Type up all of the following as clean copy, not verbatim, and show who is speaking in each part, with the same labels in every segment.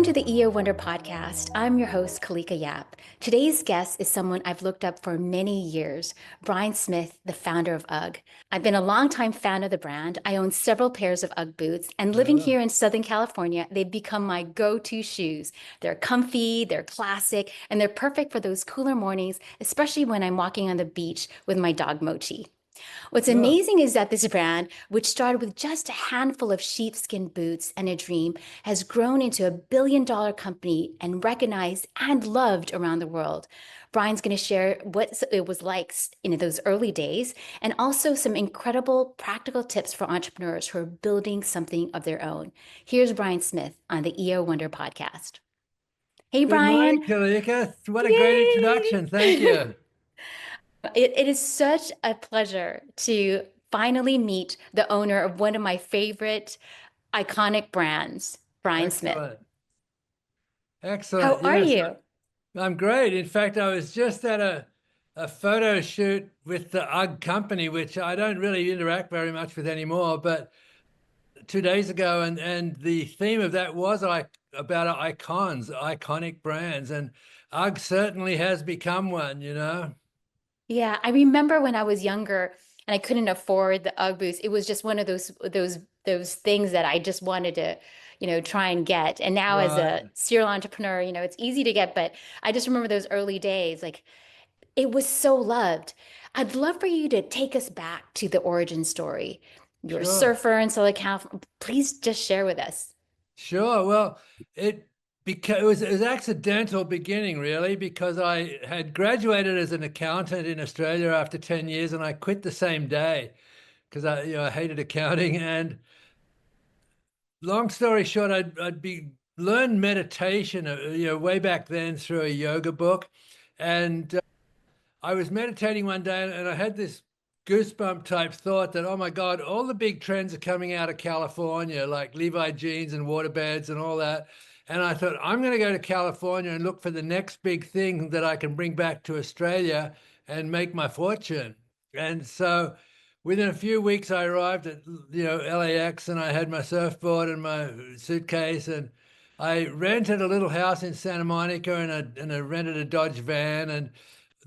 Speaker 1: to the EO Wonder podcast. I'm your host, Kalika Yap. Today's guest is someone I've looked up for many years, Brian Smith, the founder of UGG. I've been a longtime fan of the brand. I own several pairs of UGG boots, and living
Speaker 2: Yeah.
Speaker 1: here in Southern California, they've become my go-to shoes. They're comfy, they're classic, and they're perfect for those cooler mornings, especially when I'm walking on the beach with my dog Mochi. What's
Speaker 2: Sure.
Speaker 1: amazing is that this brand, which started with just a handful of sheepskin boots and a dream, has grown into a billion-dollar company and recognized and loved around the world. Brian's going to share what it was like in those early days and also some incredible practical tips for entrepreneurs who are building something of their own. Here's Brian Smith on the EO Wonder podcast. Hey,
Speaker 2: Good morning,
Speaker 1: Brian.
Speaker 2: Kalika. What a great
Speaker 1: Yay!
Speaker 2: introduction. Thank you.
Speaker 1: It is such a pleasure to finally meet the owner of one of my favorite iconic brands, Brian Smith.
Speaker 2: Excellent.
Speaker 1: How
Speaker 2: Excellent.
Speaker 1: are
Speaker 2: Yes,
Speaker 1: you?
Speaker 2: I'm great. In fact, I was just at a photo shoot with the UGG company, which I don't really interact very much with anymore, but 2 days ago, and the theme of that was like about icons, iconic brands, and UGG certainly has become one.
Speaker 1: Yeah, I remember when I was younger and I couldn't afford the UGG boots. It was just one of those things that I just wanted to, try and get. And now as
Speaker 2: Right.
Speaker 1: a serial entrepreneur, it's easy to get, but I just remember those early days, like it was so loved. I'd love for you to take us back to the origin story. You're a
Speaker 2: Sure.
Speaker 1: surfer in Southern California. Please just share with us.
Speaker 2: Sure. Well, it it was accidental beginning really because I had graduated as an accountant in Australia after 10 years and I quit the same day because I hated accounting. And long story short, I'd be learn meditation way back then through a yoga book. And I was meditating one day and I had this goosebump type thought that, oh my God, all the big trends are coming out of California, like Levi jeans and waterbeds and all that. And I thought, I'm going to go to California and look for the next big thing that I can bring back to Australia and make my fortune. And so within a few weeks, I arrived at, LAX, and I had my surfboard and my suitcase, and I rented a little house in Santa Monica, and I rented a Dodge van. And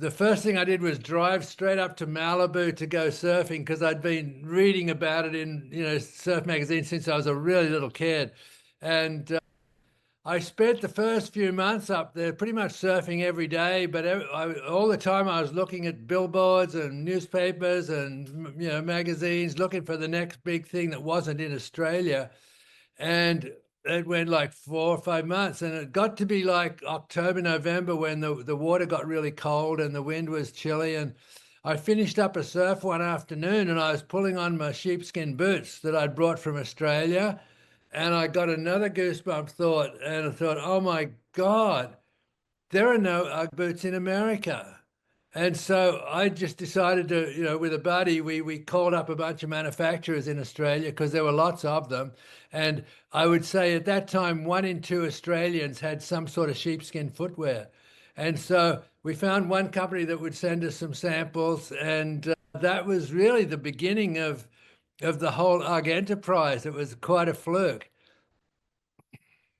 Speaker 2: the first thing I did was drive straight up to Malibu to go surfing because I'd been reading about it in, surf magazines since I was a really little kid. And I spent the first few months up there pretty much surfing every day, but all the time I was looking at billboards and newspapers and, magazines, looking for the next big thing that wasn't in Australia. And it went like 4 or 5 months, and it got to be like October, November when the water got really cold and the wind was chilly. And I finished up a surf one afternoon and I was pulling on my sheepskin boots that I'd brought from Australia. And I got another goosebump thought, and I thought, oh my God, there are no UGG boots in America. And so I just decided to, with a buddy, we called up a bunch of manufacturers in Australia because there were lots of them. And I would say at that time, 1 in 2 Australians had some sort of sheepskin footwear. And so we found one company that would send us some samples, and that was really the beginning of the whole UGG enterprise. It was quite a fluke.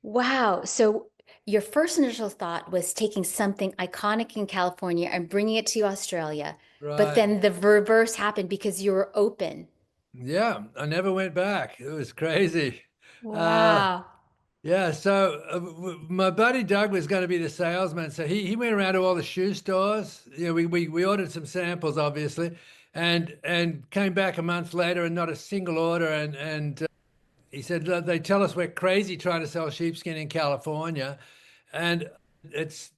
Speaker 1: Wow. So your first initial thought was taking something iconic in California and bringing it to Australia. But
Speaker 2: Right.
Speaker 1: then the reverse happened because you were open.
Speaker 2: Yeah, I never went back. It was crazy. Uh,
Speaker 1: Wow.
Speaker 2: yeah, so my buddy Doug was going to be the salesman. So he went around to all the shoe stores. We ordered some samples, obviously, and came back a month later and not a single order. And he said, "Look, they tell us we're crazy trying to sell sheepskin in California." And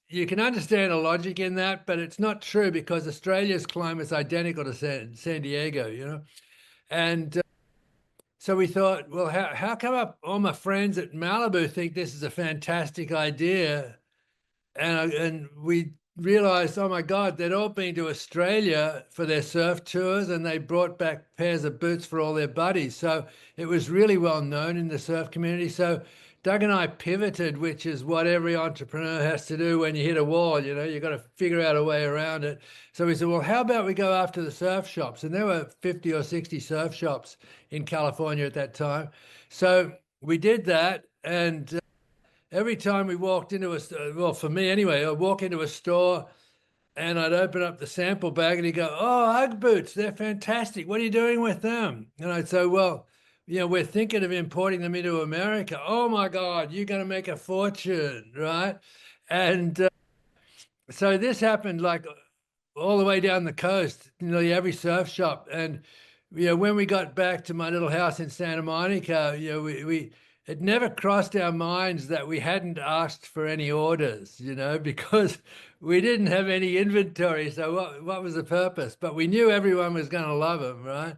Speaker 2: you can understand the logic in that, but it's not true because Australia's climate's identical to San Diego. And so we thought, well, how come all my friends at Malibu think this is a fantastic idea? And we realized, oh my God, they'd all been to Australia for their surf tours and they brought back pairs of boots for all their buddies. So it was really well known in the surf community. So Doug and I pivoted, which is what every entrepreneur has to do when you hit a wall. You've got to figure out a way around it. So we said, well, how about we go after the surf shops? And there were 50 or 60 surf shops in California at that time. So we did that. And every time we walked into well, for me anyway, I'd walk into a store and I'd open up the sample bag and he'd go, "Oh, Ugg boots, they're fantastic. What are you doing with them?" And I'd say, "Well, we're thinking of importing them into America." "Oh my God, you're going to make a fortune, right?" And so this happened like all the way down the coast, nearly every surf shop. And when we got back to my little house in Santa Monica, we it never crossed our minds that we hadn't asked for any orders, because we didn't have any inventory. So what was the purpose? But we knew everyone was going to love them, right?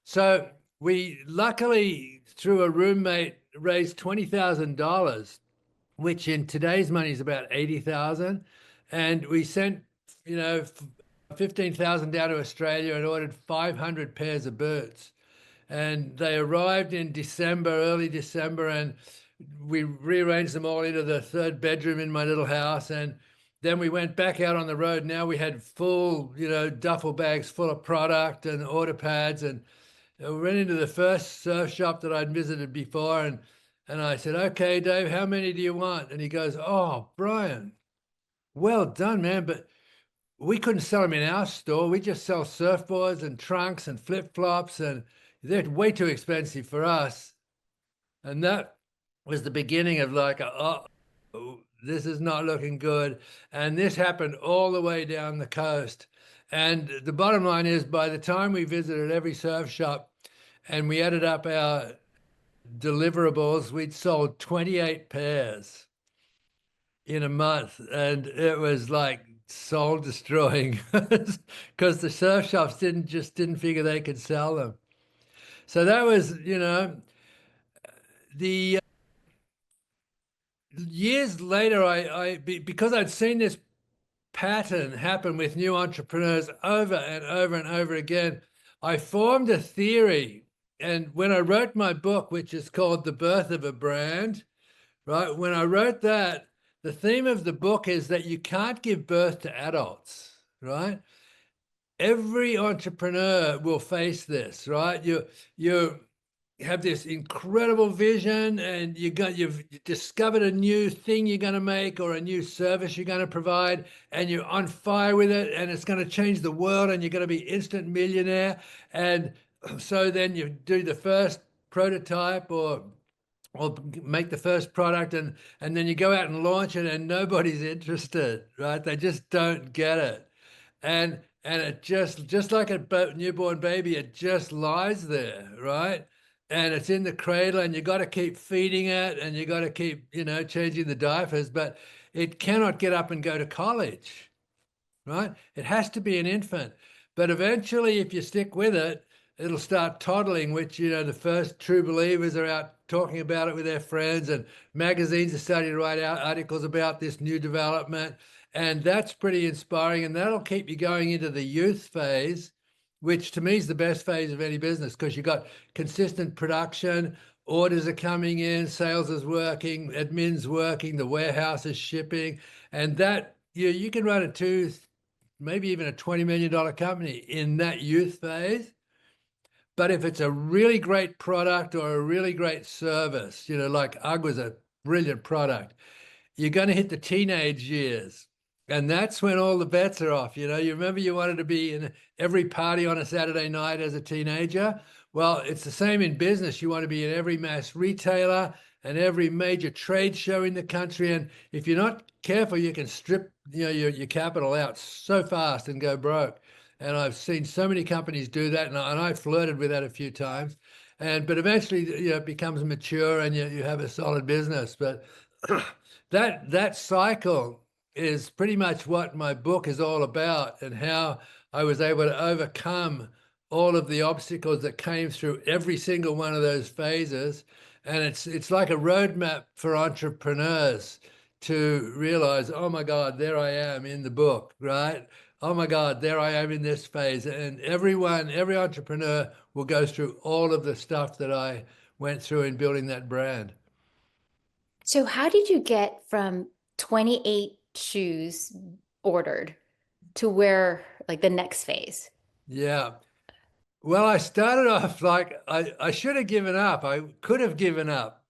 Speaker 2: So we luckily, through a roommate, raised $20,000, which in today's money is about 80,000. And we sent, 15,000 down to Australia and ordered 500 pairs of boots. And they arrived in December, early December, and we rearranged them all into the third bedroom in my little house. And then we went back out on the road. Now we had full, duffel bags full of product and order pads. And we went into the first surf shop that I'd visited before, and I said, "Okay, Dave, how many do you want?" And he goes, "Oh, Brian, well done, man, but we couldn't sell them in our store. We just sell surfboards and trunks and flip-flops, and they're way too expensive for us." And that was the beginning of like, oh, this is not looking good. And this happened all the way down the coast. And the bottom line is, by the time we visited every surf shop and we added up our deliverables, we'd sold 28 pairs in a month. And it was like soul destroying because the surf shops didn't figure they could sell them. So that was, the years later, because I'd seen this pattern happen with new entrepreneurs over and over and over again, I formed a theory. And when I wrote my book, which is called The Birth of a Brand, right? When I wrote that, the theme of the book is that you can't give birth to adults, right? Every entrepreneur will face this, right? You have this incredible vision and you've discovered a new thing you're going to make or a new service you're going to provide, and you're on fire with it and it's going to change the world and you're going to be instant millionaire. And so then you do the first prototype or make the first product, and then you go out and launch it and nobody's interested, right? They just don't get it. And it just like a newborn baby, it just lies there, right? And it's in the cradle, and you got to keep feeding it, and you got to keep, changing the diapers, but it cannot get up and go to college, right? It has to be an infant. But eventually, if you stick with it, it'll start toddling, which, the first true believers are out talking about it with their friends, and magazines are starting to write out articles about this new development. And that's pretty inspiring. And that'll keep you going into the youth phase, which to me is the best phase of any business, because you've got consistent production, orders are coming in, sales is working, admin's working, the warehouse is shipping. And that you can run a maybe even a $20 million company in that youth phase. But if it's a really great product or a really great service, like UGG was a brilliant product, you're going to hit the teenage years. And that's when all the bets are off. You remember you wanted to be in every party on a Saturday night as a teenager? Well, it's the same in business. You want to be in every mass retailer and every major trade show in the country. And if you're not careful, you can strip your capital out so fast and go broke. And I've seen so many companies do that, and I flirted with that a few times. But eventually, it becomes mature and you have a solid business. But that cycle is pretty much what my book is all about, and how I was able to overcome all of the obstacles that came through every single one of those phases. And it's like a roadmap for entrepreneurs to realize, oh my God, there I am in the book, right? Oh my God, there I am in this phase. And every entrepreneur will go through all of the stuff that I went through in building that brand.
Speaker 1: So how did you get from 28 shoes ordered to where like the next phase?
Speaker 2: Yeah. Well, I started off like I should have given up. I could have given up,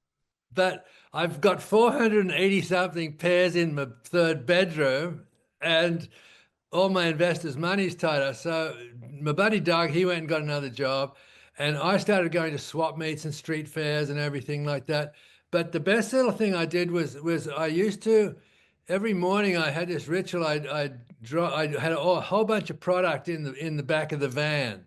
Speaker 2: but I've got 480 something pairs in my third bedroom, and all my investors' money's tied up. So my buddy Doug, he went and got another job, and I started going to swap meets and street fairs and everything like that. But the best little thing I did was I used to every morning I had this ritual. I had a whole bunch of product in the back of the van,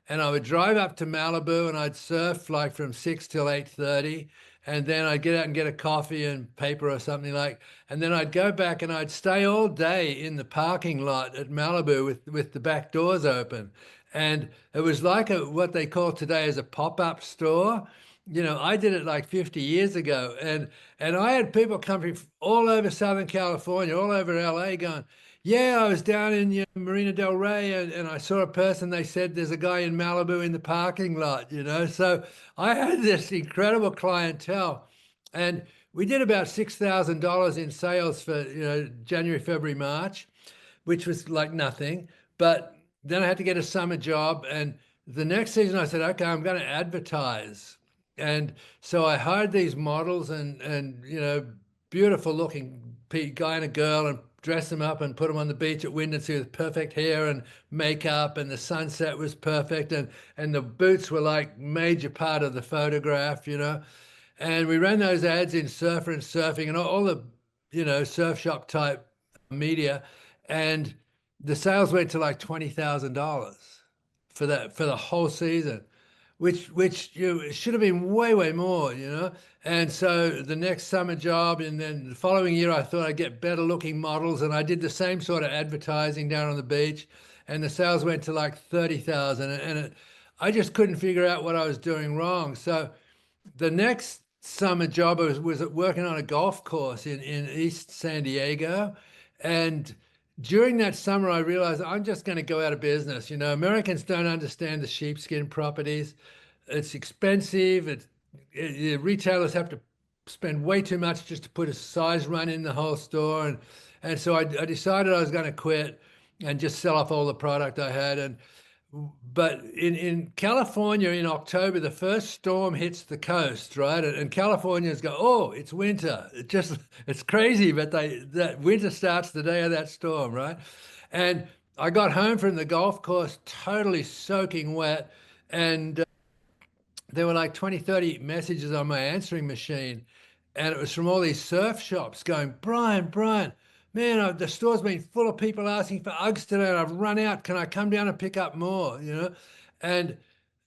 Speaker 2: and I would drive up to Malibu and I'd surf like from 6 till 8:30, and then I'd get out and get a coffee and paper or something like, and then I'd go back and I'd stay all day in the parking lot at Malibu with the back doors open. And it was like what they call today as a pop-up store. I did it like 50 years ago, and I had people coming from all over Southern California, all over LA going, yeah, I was down in Marina Del Rey, and I saw a person. They said there's a guy in Malibu in the parking lot. So I had this incredible clientele, and we did about $6,000 in sales for January, February, March, which was like nothing. But then I had to get a summer job, and the next season I said, okay, I'm going to advertise. And so I hired these models and beautiful looking guy and a girl, and dress them up and put them on the beach at Windansea with perfect hair and makeup, and the sunset was perfect, and the boots were like major part of the photograph. And we ran those ads in Surfer and Surfing and all the surf shop type media, and the sales went to like $20,000 for the whole season, which should have been way more. And so the next summer job, and then the following year, I thought I'd get better looking models, and I did the same sort of advertising down on the beach, and the sales went to like 30,000, I just couldn't figure out what I was doing wrong. So the next summer job was working on a golf course in East San Diego. And during that summer, I realized I'm just going to go out of business. Americans don't understand the sheepskin properties. It's expensive. The retailers have to spend way too much just to put a size run in the whole store. And so I decided I was going to quit and just sell off all the product I had. But in California in October, the first storm hits the coast, right? And Californians go, oh, it's winter. It's crazy, but that winter starts the day of that storm, right? And I got home from the golf course totally soaking wet, and there were like 20, 30 messages on my answering machine. And it was from all these surf shops going, Brian, man, the store's been full of people asking for Uggs today, and I've run out. Can I come down and pick up more? And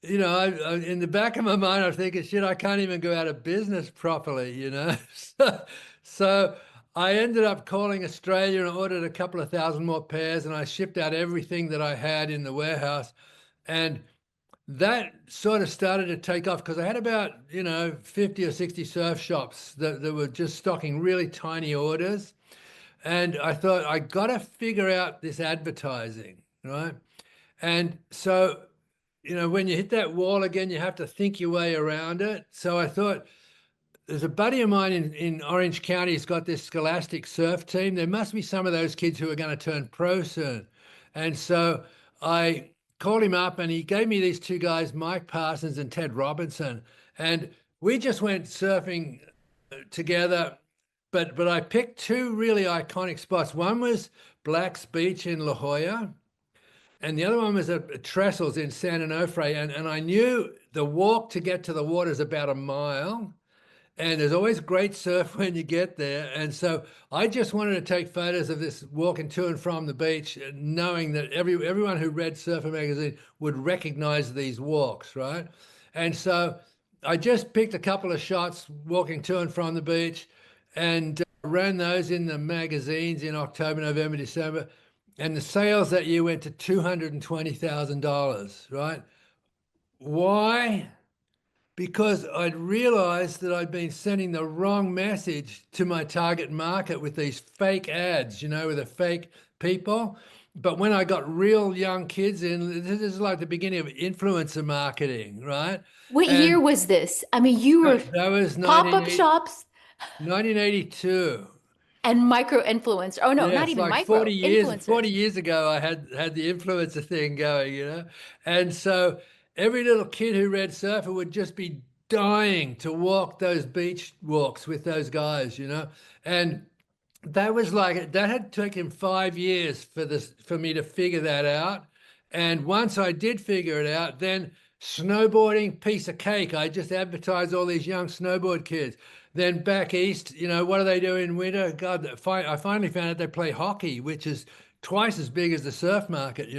Speaker 2: in the back of my mind, I'm thinking, shit, I can't even go out of business properly. So I ended up calling Australia and ordered a couple of thousand more pairs, and I shipped out everything that I had in the warehouse. And that sort of started to take off because I had about 50 or 60 surf shops that were just stocking really tiny orders. And I thought, I got to figure out this advertising, right? And so, when you hit that wall again, you have to think your way around it. So I thought, there's a buddy of mine in Orange County who's got this Scholastic surf team. There must be some of those kids who are going to turn pro soon. And so I called him up, and he gave me these two guys, Mike Parsons and Ted Robinson. And we just went surfing together. But I picked two really iconic spots. One was Black's Beach in La Jolla, and the other one was at Trestles in San Onofre. And I knew the walk to get to the water is about a mile. And there's always great surf when you get there. And so I just wanted to take photos of this walking to and from the beach, knowing that everyone who read Surfer Magazine would recognize these walks, right? And so I just picked a couple of shots walking to and from the beach, and ran those in the magazines in October, November, December. And the sales that year went to $220,000, right? Why? Because I'd realized that I'd been sending the wrong message to my target market with these fake ads, with the fake people. But when I got real young kids in, this is like the beginning of influencer marketing, right?
Speaker 1: What year
Speaker 2: And
Speaker 1: was this? I mean, you were
Speaker 2: that was
Speaker 1: pop-up shops
Speaker 2: 1982.
Speaker 1: and micro influencer. Oh no,
Speaker 2: Yeah,
Speaker 1: not
Speaker 2: it's
Speaker 1: even
Speaker 2: like 40
Speaker 1: micro
Speaker 2: years, 40
Speaker 1: influencers.
Speaker 2: years ago, I had the influencer thing going. And so every little kid who read Surfer would just be dying to walk those beach walks with those guys, and that was like that had taken 5 years for me to figure that out. And once I did figure it out, then snowboarding, piece of cake. I just advertised all these young snowboard kids. Then back east, what do they do in winter? God, I finally found out they play hockey, which is twice as big as the surf market.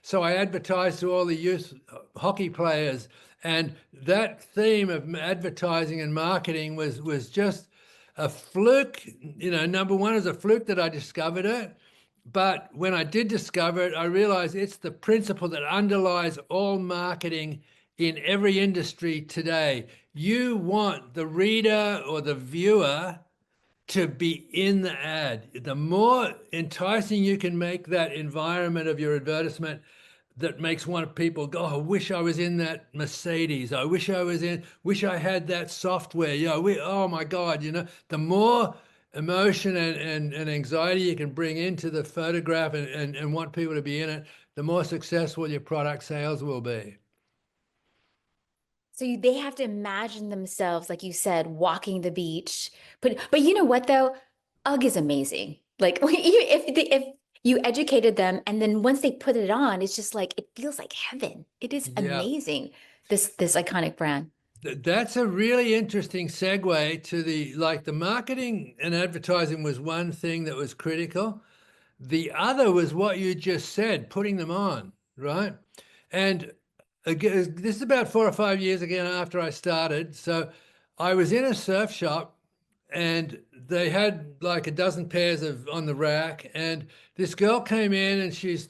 Speaker 2: So I advertised to all the youth hockey players, and that theme of advertising and marketing was just a fluke. Number one is a fluke that I discovered it. But when I did discover it, I realized it's the principle that underlies all marketing in every industry today. You want the reader or the viewer to be in the ad. The more enticing you can make that environment of your advertisement, that makes one of people go, oh, I wish I was in that Mercedes. Wish I had that software. Oh my God, the more emotion and anxiety you can bring into the photograph and want people to be in it, the more successful your product sales will be.
Speaker 1: So they have to imagine themselves, like you said, walking the beach. But you know what though? UGG is amazing. Like if you educated them and then once they put it on, it's just like it feels like heaven. It is
Speaker 2: Yeah.
Speaker 1: amazing. This iconic brand.
Speaker 2: That's a really interesting segue to the marketing and advertising was one thing that was critical. The other was what you just said, putting them on, right? And again, this is about 4 or 5 years again after I started. So I was in a surf shop and they had like a dozen pairs of on the rack. And this girl came in and she's,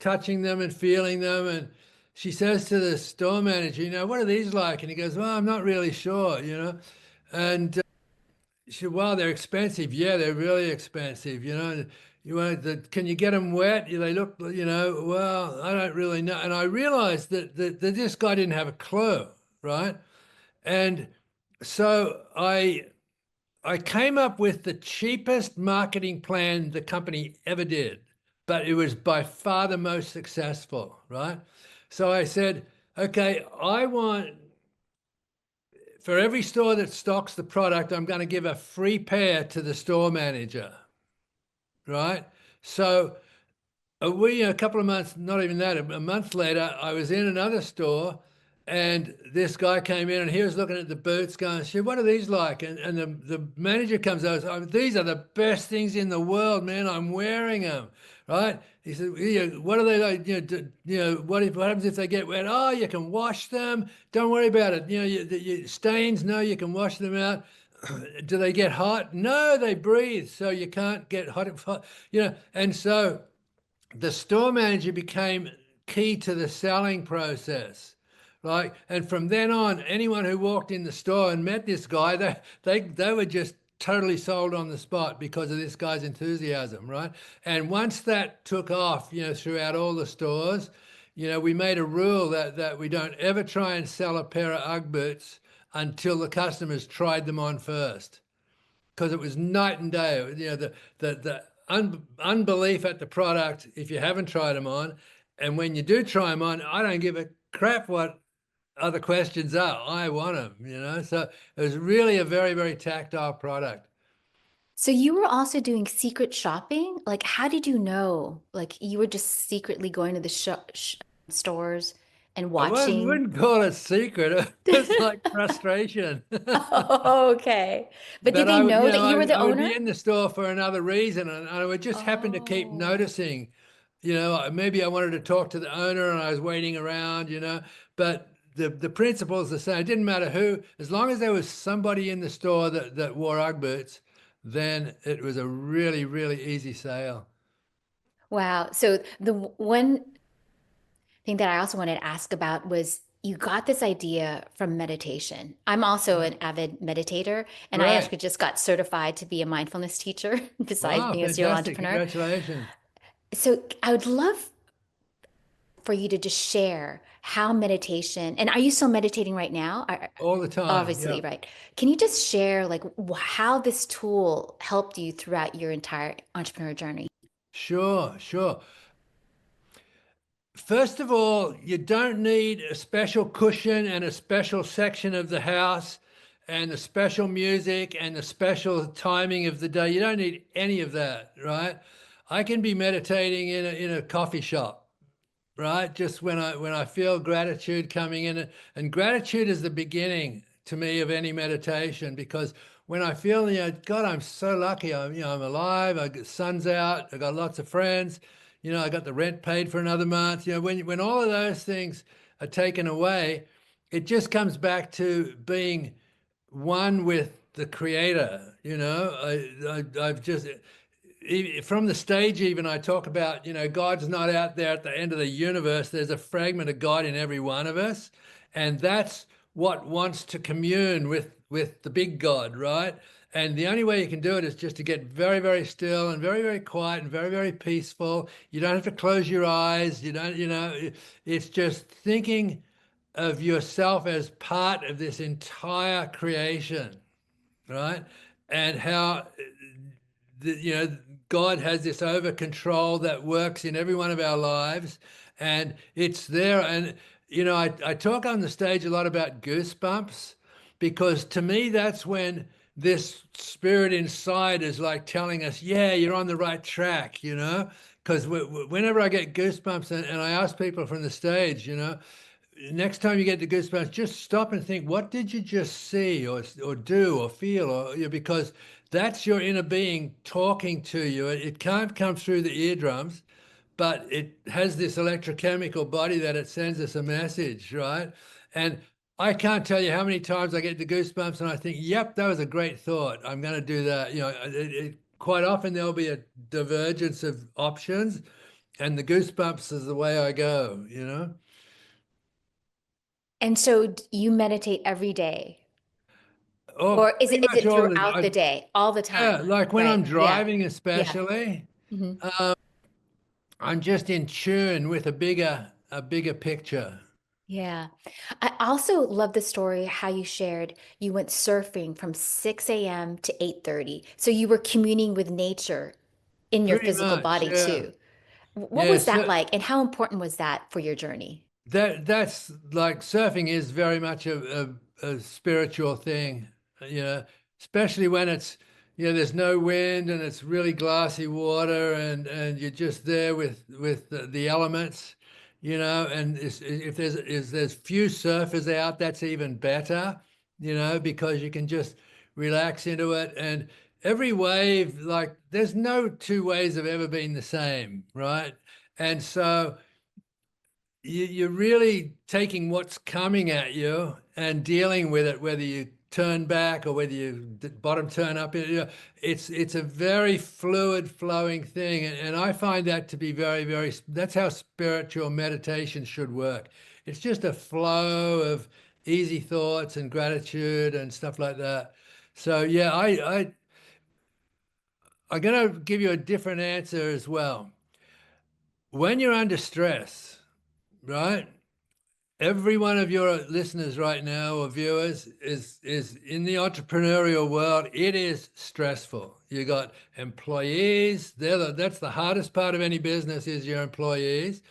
Speaker 2: touching them and feeling them. And she says to the store manager, what are these like? And he goes, well, I'm not really sure. And she said, well, they're expensive. Yeah, they're really expensive. Can you get them wet? They look, well, I don't really know. And I realized that this guy didn't have a clue, right? And so I came up with the cheapest marketing plan the company ever did, but it was by far the most successful, right? So I said, okay, I want for every store that stocks the product, I'm going to give a free pair to the store manager, right? So a couple of months, not even that, a month later, I was in another store and this guy came in and he was looking at the boots going, shit, what are these like? And the manager comes over, oh, these are the best things in the world, man. I'm wearing them, right? He said, yeah, what are they like? What happens if they get wet? Oh, you can wash them. Don't worry about it. Stains, no, you can wash them out. Do they get hot? No, they breathe, so you can't get hot. And so the store manager became key to the selling process. Right. And from then on, anyone who walked in the store and met this guy, they were just totally sold on the spot because of this guy's enthusiasm. Right. And once that took off, throughout all the stores, we made a rule that we don't ever try and sell a pair of UGG boots until the customers tried them on first because it was night and day. The unbelief at the product if you haven't tried them on, and when you do try them on, I don't give a crap what other questions are. I want them. So it was really a very, very tactile product.
Speaker 1: So you were also doing secret shopping? Like how did you know? Like you were just secretly going to the stores and
Speaker 2: I wouldn't,
Speaker 1: watching.
Speaker 2: wouldn't call it secret. It was like frustration.
Speaker 1: Oh, okay. But did
Speaker 2: But
Speaker 1: they
Speaker 2: I would,
Speaker 1: know that you were the
Speaker 2: I would be
Speaker 1: owner?
Speaker 2: in the store for another reason, and I would just happen to keep
Speaker 1: Oh.
Speaker 2: noticing, maybe I wanted to talk to the owner and I was waiting around. But the principle is the same. It didn't matter who, as long as there was somebody in the store that wore UGG boots, then it was a really, really easy sale.
Speaker 1: Wow. So one thing that I also wanted to ask about was you got this idea from meditation. I'm also
Speaker 2: Yeah.
Speaker 1: an avid meditator, and I
Speaker 2: Great.
Speaker 1: actually just got certified to be a mindfulness teacher besides
Speaker 2: Wow,
Speaker 1: being a serial
Speaker 2: fantastic.
Speaker 1: entrepreneur.
Speaker 2: Congratulations.
Speaker 1: So I would love for you to just share how meditation, and are you still meditating right now?
Speaker 2: All the time.
Speaker 1: Obviously,
Speaker 2: Yeah.
Speaker 1: right. Can you just share like how this tool helped you throughout your entire entrepreneur journey?
Speaker 2: Sure, sure. First of all, you don't need a special cushion and a special section of the house and the special music and the special timing of the day. You don't need any of that, right? I can be meditating in a coffee shop, right? Just when I feel gratitude coming in, and gratitude is the beginning to me of any meditation, because when I feel, God, I'm so lucky. I'm alive. I got sun's out. I got lots of friends. I got the rent paid for another month. When all of those things are taken away, it just comes back to being one with the creator. I've just from the stage, even I talk about, God's not out there at the end of the universe. There's a fragment of God in every one of us, and that's what wants to commune with the big God, right? And the only way you can do it is just to get very, very still and very, very quiet and very, very peaceful. You don't have to close your eyes. You don't, it's just thinking of yourself as part of this entire creation, right? And how God has this over control that works in every one of our lives, and it's there. And I talk on the stage a lot about goosebumps, because to me that's when this spirit inside is like telling us, yeah, you're on the right track. Because whenever I get goosebumps, and I ask people from the stage, next time you get the goosebumps, just stop and think, what did you just see or do or feel? Because that's your inner being talking to you. It can't come through the eardrums, but it has this electrochemical body that it sends us a message, right? And I can't tell you how many times I get the goosebumps and I think, yep, that was a great thought. I'm going to do that. Quite often there'll be a divergence of options, and the goosebumps is the way I go.
Speaker 1: And so you meditate every day,
Speaker 2: Oh,
Speaker 1: or is
Speaker 2: pretty
Speaker 1: it is
Speaker 2: much
Speaker 1: it
Speaker 2: all the
Speaker 1: throughout the day, all the
Speaker 2: yeah,
Speaker 1: time?
Speaker 2: like when I'm
Speaker 1: Right. Yeah.
Speaker 2: driving
Speaker 1: Yeah.
Speaker 2: especially,
Speaker 1: Hmm.
Speaker 2: I'm just in tune with a bigger picture.
Speaker 1: Yeah. I also love the story how you shared you went surfing from 6 a.m. to 8:30. So you were communing with nature in your
Speaker 2: Pretty
Speaker 1: physical
Speaker 2: much,
Speaker 1: body
Speaker 2: yeah.
Speaker 1: too. What was
Speaker 2: Yes,
Speaker 1: that like, and how important was that for your journey?
Speaker 2: that's like surfing is very much a spiritual thing, you know, especially when there's no wind and it's really glassy water, and you're just there with the elements, and if there's few surfers out, that's even better, because you can just relax into it. And every wave, like there's no two ways have ever been the same, right? And so you're really taking what's coming at you and dealing with it, whether you turn back or whether you bottom turn up. It's a very fluid flowing thing, and I find that to be very, very. That's how spiritual meditation should work. It's just a flow of easy thoughts and gratitude and stuff like that. So yeah, I'm gonna give you a different answer as well. When you're under stress, right? Every one of your listeners right now or viewers is in the entrepreneurial world. It is stressful. You got employees. That's the hardest part of any business, is your employees.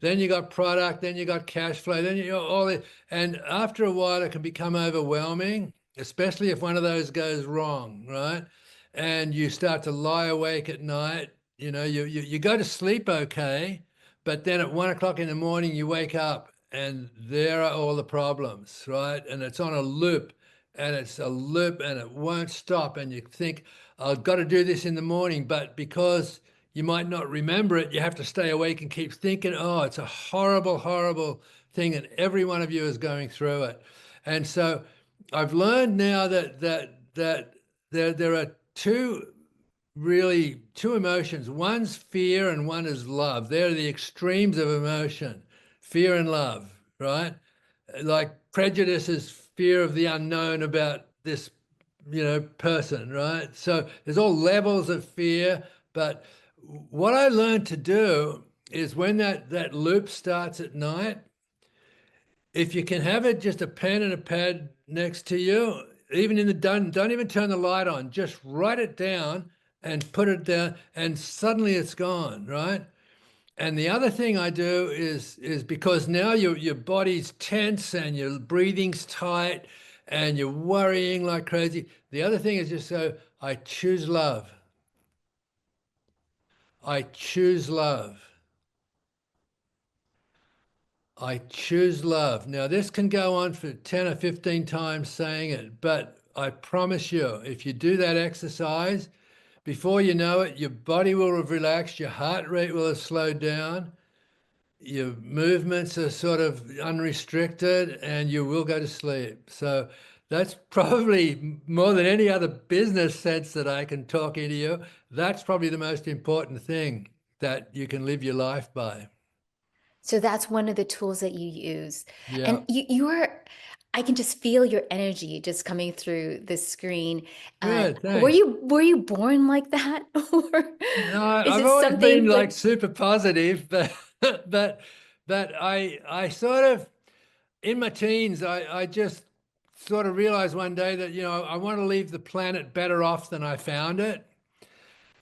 Speaker 2: Then you got product, then you got cash flow, then you got all it. And after a while, it can become overwhelming, especially if one of those goes wrong, right? And you start to lie awake at night. You go to sleep okay, but then at 1 o'clock in the morning, you wake up and there are all the problems, right? And it's on a loop, and it's a loop and it won't stop. And you think, I've got to do this in the morning, but because you might not remember it, you have to stay awake and keep thinking, oh, it's a horrible, horrible thing. And every one of you is going through it. And so I've learned now that there are two emotions. One's fear and one is love. They're the extremes of emotion, fear and love, right? Like prejudice is fear of the unknown about this, person, right? So there's all levels of fear, but what I learned to do is when that loop starts at night, if you can have it just a pen and a pad next to you, even in the don't even turn the light on, just write it down and put it down, and suddenly it's gone, right? And the other thing I do is because now your body's tense and your breathing's tight and you're worrying like crazy. The other thing is just so I choose love. I choose love. I choose love. Now, this can go on for 10 or 15 times saying it, but I promise you, if you do that exercise, before you know it, your body will have relaxed, your heart rate will have slowed down, your movements are sort of unrestricted, and you will go to sleep. So that's probably more than any other business sense that I can talk into you. That's probably the most important thing that you can live your life by.
Speaker 1: So that's one of the tools that you use.
Speaker 2: Yeah.
Speaker 1: And you are, I can just feel your energy just coming through the screen.
Speaker 2: Good,
Speaker 1: Were
Speaker 2: thanks.
Speaker 1: you born like that? Or
Speaker 2: No,
Speaker 1: is
Speaker 2: I've
Speaker 1: it
Speaker 2: always been
Speaker 1: something
Speaker 2: like
Speaker 1: like
Speaker 2: super positive, but but but I sort of in my teens I just sort of realized one day that I want to leave the planet better off than I found it.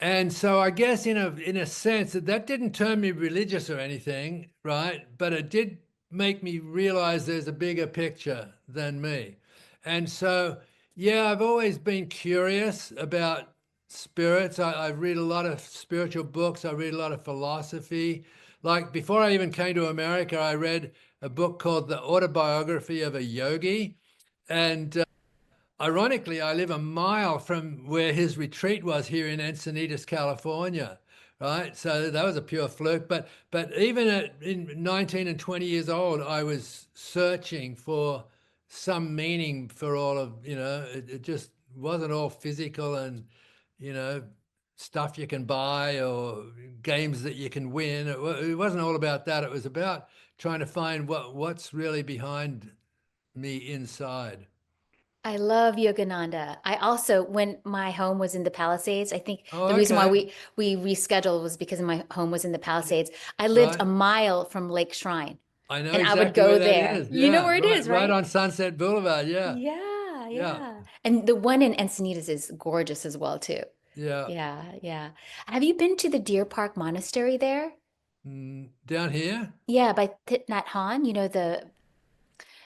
Speaker 2: And so I guess in a sense that didn't turn me religious or anything, right? But it did make me realize there's a bigger picture than me. And so, yeah, I've always been curious about spirits. I read a lot of spiritual books. I read a lot of philosophy. Like before I even came to America, I read a book called The Autobiography of a Yogi. And ironically, I live a mile from where his retreat was here in Encinitas, California, right? So that was a pure fluke. But even in 19 and 20 years old, I was searching for some meaning for all of, it just wasn't all physical and, you know, stuff you can buy or games that you can win. It wasn't all about that. It was about trying to find what's really behind me inside.
Speaker 1: I love Yogananda. I also, when my home was in the Palisades, I think
Speaker 2: Oh,
Speaker 1: the reason why
Speaker 2: okay.
Speaker 1: we rescheduled was because my home was in the
Speaker 2: Yeah.
Speaker 1: Palisades. I lived a
Speaker 2: Right.
Speaker 1: mile from Lake Shrine,
Speaker 2: I know
Speaker 1: and I would
Speaker 2: exactly
Speaker 1: go
Speaker 2: where that
Speaker 1: there.
Speaker 2: is.
Speaker 1: You know
Speaker 2: Yeah.
Speaker 1: where it
Speaker 2: Right.
Speaker 1: is,
Speaker 2: Right
Speaker 1: right?
Speaker 2: on Sunset Boulevard. Yeah.
Speaker 1: Yeah,
Speaker 2: Yeah.
Speaker 1: yeah. And the one in Encinitas is gorgeous as well, too.
Speaker 2: Yeah.
Speaker 1: Yeah, yeah. Have you been to the Deer Park Monastery there?
Speaker 2: Down here?
Speaker 1: Yeah, by Thich Nhat Hanh, the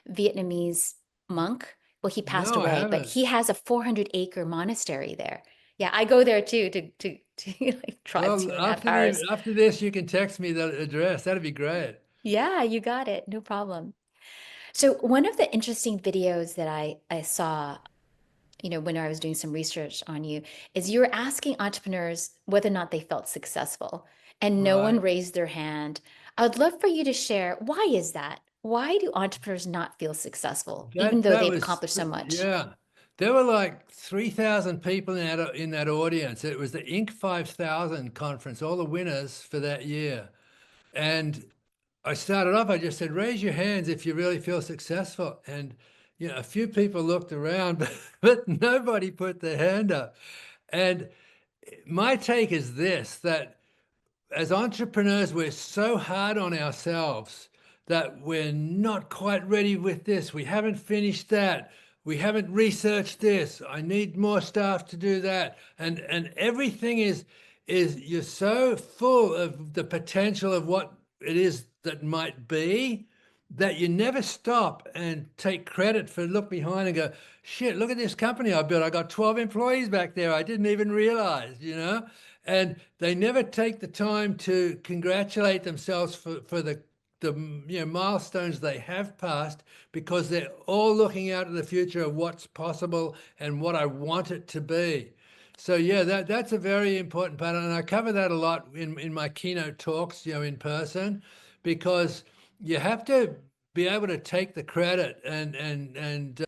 Speaker 1: Vietnamese monk. Well, he passed
Speaker 2: No, I
Speaker 1: away, but
Speaker 2: haven't.
Speaker 1: he has a 400-acre monastery there. Yeah, I go there too to like drive
Speaker 2: Well,
Speaker 1: 2.5 hours.
Speaker 2: after this, you can text me the address. That'd be great.
Speaker 1: Yeah, you got it. No problem. So one of the interesting videos that I saw, when I was doing some research on you, is you were asking entrepreneurs whether or not they felt successful, and no one
Speaker 2: Right.
Speaker 1: raised their hand. I would love for you to share, why is that? Why do entrepreneurs not feel successful, even though
Speaker 2: That
Speaker 1: they've
Speaker 2: was
Speaker 1: accomplished so much?
Speaker 2: yeah. There were like 3,000 people in that audience. It was the Inc. 5000 conference, all the winners for that year. And I started off, I just said, raise your hands if you really feel successful. And, a few people looked around, but nobody put their hand up. And my take is this, that as entrepreneurs, we're so hard on ourselves that we're not quite ready with this. We haven't finished that. We haven't researched this. I need more staff to do that. And everything is you're so full of the potential of what it is that might be that you never stop and take credit for look behind and go, shit, look at this company I built. I got 12 employees back there. I didn't even realize. And they never take the time to congratulate themselves for the milestones they have passed because they're all looking out to the future of what's possible and what I want it to be. So yeah, that's a very important part, and I cover that a lot in my keynote talks, in person, because you have to be able to take the credit and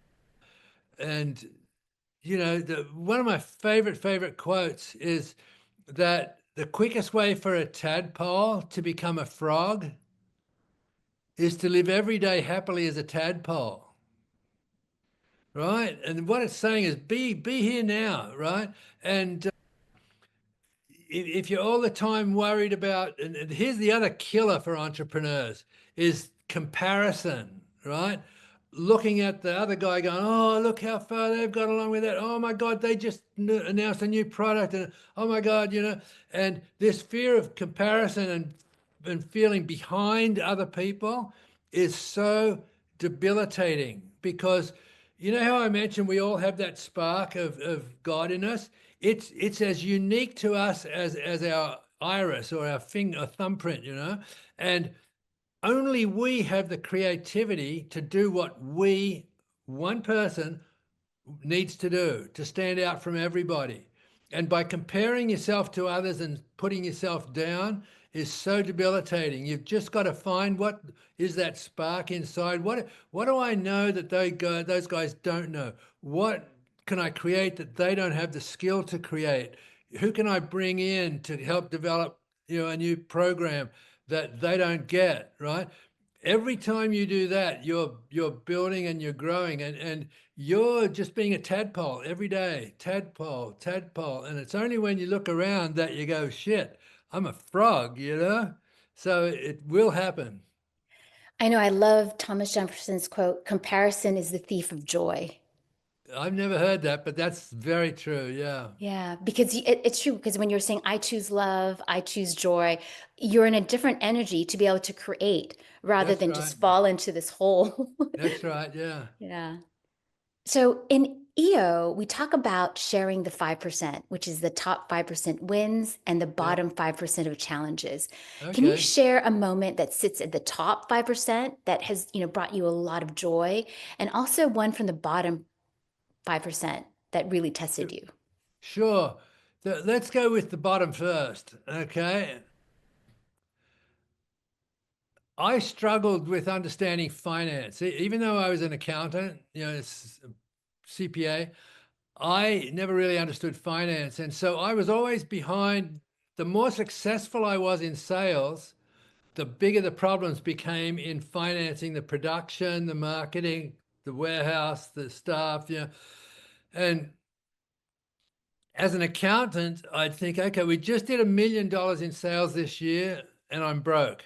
Speaker 2: one of my favorite quotes is that the quickest way for a tadpole to become a frog is to live every day happily as a tadpole, right? And what it's saying is be here now, right? And if you're all the time worried about, and here's the other killer for entrepreneurs is comparison, right? Looking at the other guy going, oh, look how far they've got along with that. Oh my God, they just announced a new product. And oh my God, and this fear of comparison and feeling behind other people is so debilitating because you know how I mentioned we all have that spark of God in us? It's as unique to us as our iris or our finger or thumbprint, you know? And only we have the creativity to do what one person, needs to do to stand out from everybody. And by comparing yourself to others and putting yourself down is so debilitating. You've just got to find what is that spark inside. What do I know that those guys don't know? What can I create that they don't have the skill to create? Who can I bring in to help develop, a new program that they don't get, right? Every time you do that, you're building and you're growing, and you're just being a tadpole every day, tadpole, tadpole. And it's only when you look around that you go, shit, I'm a frog, you know? So it will happen.
Speaker 1: I know I love Thomas Jefferson's quote, comparison is the thief of joy.
Speaker 2: I've never heard that, but that's very true. Yeah,
Speaker 1: Yeah, because it's true. Because when you're saying, I choose love, I choose joy, you're in a different energy to be able to create rather
Speaker 2: that's
Speaker 1: than
Speaker 2: right.
Speaker 1: just fall into this hole.
Speaker 2: That's right. Yeah.
Speaker 1: Yeah. So in EO, we talk about sharing the 5%, which is the top 5% wins and the
Speaker 2: Yeah.
Speaker 1: bottom 5% of challenges. Can you
Speaker 2: Okay.
Speaker 1: share a moment that sits at the top 5% that has, brought you a lot of joy and also one from the bottom 5% that really tested you?
Speaker 2: Sure. Let's go with the bottom first. Okay. I struggled with understanding finance. Even though I was an accountant, CPA, I never really understood finance. And so I was always behind. The more successful I was in sales, the bigger the problems became in financing the production, the marketing, the warehouse, the staff, And as an accountant, I'd think, okay, we just did $1 million in sales this year and I'm broke.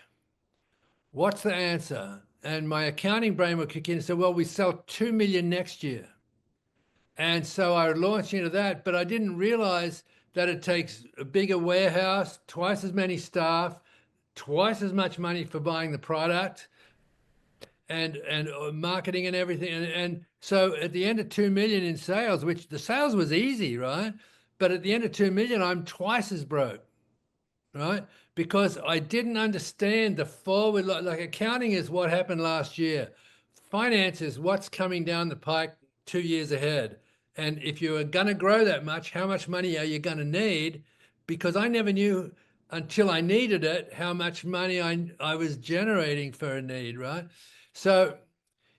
Speaker 2: What's the answer? And my accounting brain would kick in and say, well, we sell 2 million next year. And so I launched into that, but I didn't realize that it takes a bigger warehouse, twice as many staff, twice as much money for buying the product and marketing and everything. And so at the end of 2 million in sales, which the sales was easy, right? But at the end of 2 million, I'm twice as broke, right? Because I didn't understand the forward, like accounting is what happened last year. Finance is what's coming down the pike 2 years ahead. And if you are going to grow that much, how much money are you going to need? Because I never knew until I needed it how much money I was generating for a need, right? So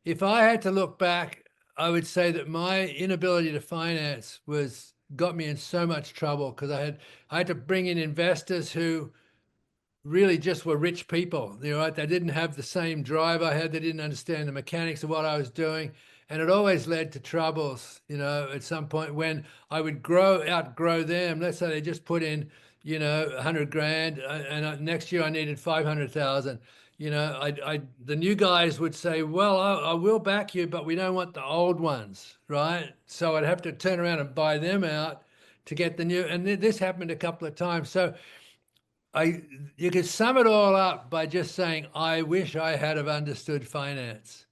Speaker 2: if I had to look back, I would say that my inability to finance was got me in so much trouble because I had to bring in investors who really just were rich people. Right? They didn't have the same drive I had. They didn't understand the mechanics of what I was doing. And it always led to troubles, at some point when I would outgrow them. Let's say they just put in, 100 grand and next year I needed 500,000. The new guys would say, well, I will back you, but we don't want the old ones, right? So I'd have to turn around and buy them out to get the new. And this happened a couple of times. So you could sum it all up by just saying, I wish I had have understood finance.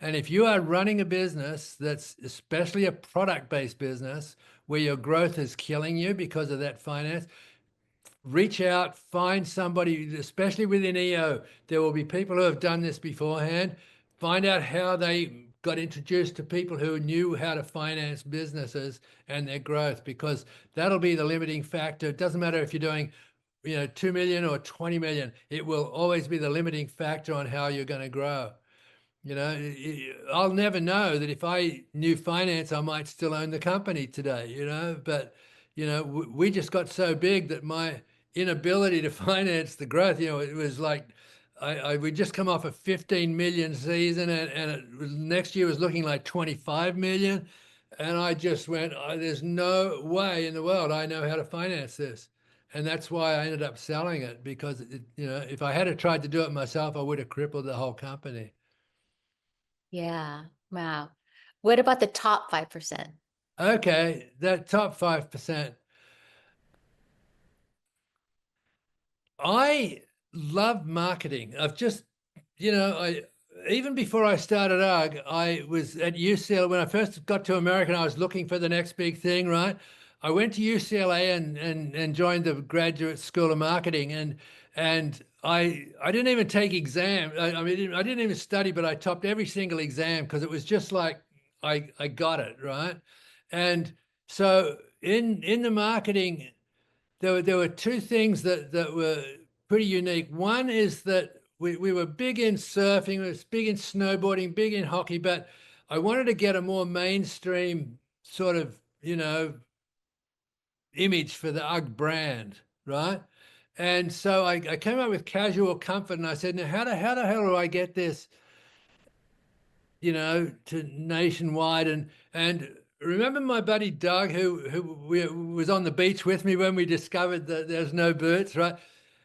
Speaker 2: And if you are running a business that's especially a product-based business where your growth is killing you because of that finance, reach out, find somebody, especially within EO. There will be people who have done this beforehand. Find out how they got introduced to people who knew how to finance businesses and their growth, because that'll be the limiting factor. It doesn't matter if you're doing 2 million or 20 million, it will always be the limiting factor on how you're going to grow. I'll never know that if I knew finance, I might still own the company today, but, we just got so big that my inability to finance the growth, it was like, we just come off a 15 million season and next year was looking like 25 million. And I just went, there's no way in the world I know how to finance this. And that's why I ended up selling it because, if I had tried to do it myself, I would have crippled the whole company.
Speaker 1: Yeah. Wow. What about the top 5%?
Speaker 2: Okay, that top 5%. I love marketing. I've just, I even before I started UGG, I was at UCLA. When I first got to America, I was looking for the next big thing, right? I went to UCLA and joined the graduate school of marketing, and I didn't even take exam. I mean, I didn't even study, but I topped every single exam because it was just like I got it, right? And so in the marketing, there were two things that were pretty unique. One is that we were big in surfing, we were big in snowboarding, big in hockey, but I wanted to get a more mainstream sort of, image for the UGG brand, right? And so I came up with casual comfort, and I said, now how the hell do I get this, to nationwide? And remember my buddy Doug, was on the beach with me when we discovered that there's no boots, right?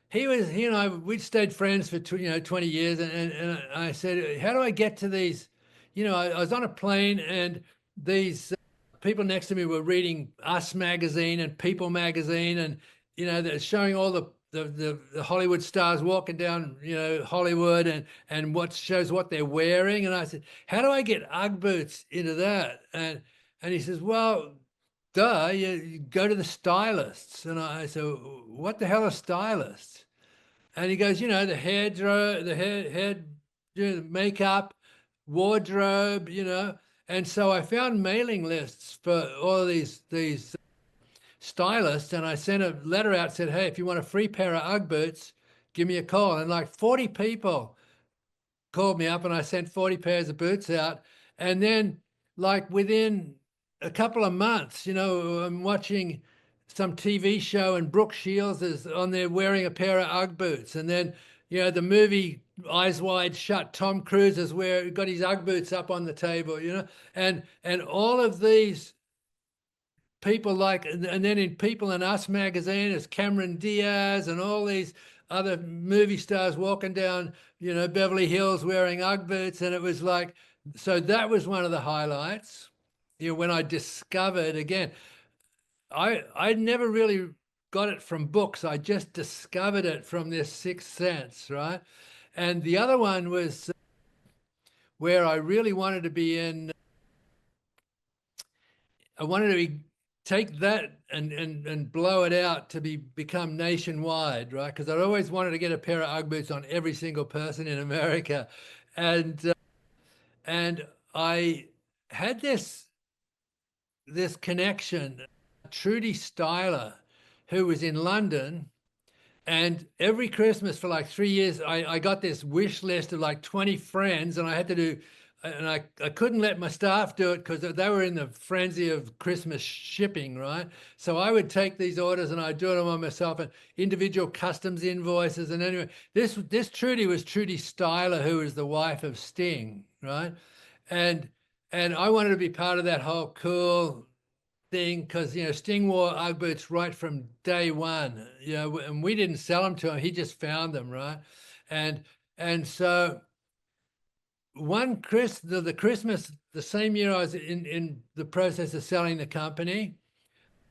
Speaker 2: He and I, we'd stayed friends for 20 years, and I said, how do I get to these? I was on a plane, and these people next to me were reading Us magazine and People magazine, and they're showing all the Hollywood stars walking down, Hollywood, and what shows what they're wearing. And I said, how do I get UGG boots into that? And he says, well, duh, you go to the stylists. And I said, what the hell are stylists? And he goes, the hairdresser, the makeup, wardrobe, And so I found mailing lists for all of these stylists, and I sent a letter out, said, hey, if you want a free pair of UGG boots, give me a call. And like 40 people called me up, and I sent 40 pairs of boots out. And then, like, within a couple of months, I'm watching some TV show, and Brooke Shields is on there wearing a pair of UGG boots. And then, the movie Eyes Wide Shut, Tom Cruise is got his UGG boots up on the table, and all of these people, like, and then in People and Us magazine, it's Cameron Diaz and all these other movie stars walking down, Beverly Hills wearing UGG boots. And it was like, so that was one of the highlights, when I discovered, again, I never really got it from books. I just discovered it from this sixth sense, right? And the other one was where I really wanted to be in. I wanted to take that and blow it out to become nationwide, right? Because I'd always wanted to get a pair of UGG boots on every single person in America, and I had this connection, Trudy Styler, who was in London. And every Christmas for like 3 years, I got this wish list of like 20 friends, and I had to do, and I couldn't let my staff do it because they were in the frenzy of Christmas shipping, right? So I would take these orders and I'd do them on myself, and individual customs invoices. And anyway, this Trudy was Trudy Styler, who was the wife of Sting, right? And and I wanted to be part of that whole cool thing because Sting wore UGG boots right from day one, and we didn't sell them to him. He just found them, right? And and so the Christmas, the same year I was in the process of selling the company,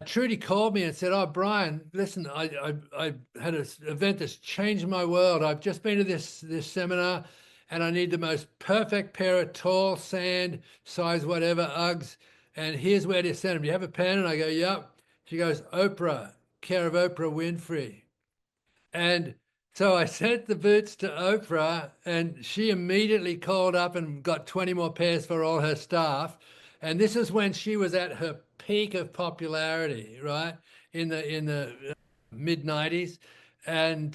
Speaker 2: Trudy called me and said, "Oh, Brian, listen, I had an event that's changed my world. I've just been to this seminar, and I need the most perfect pair of tall sand size whatever Uggs. And here's where to send them. Do you have a pen?" And I go, "Yep." She goes, "Oprah, care of Oprah Winfrey." And so I sent the boots to Oprah, and she immediately called up and got 20 more pairs for all her staff. And this is when she was at her peak of popularity, right? In the mid 90s. And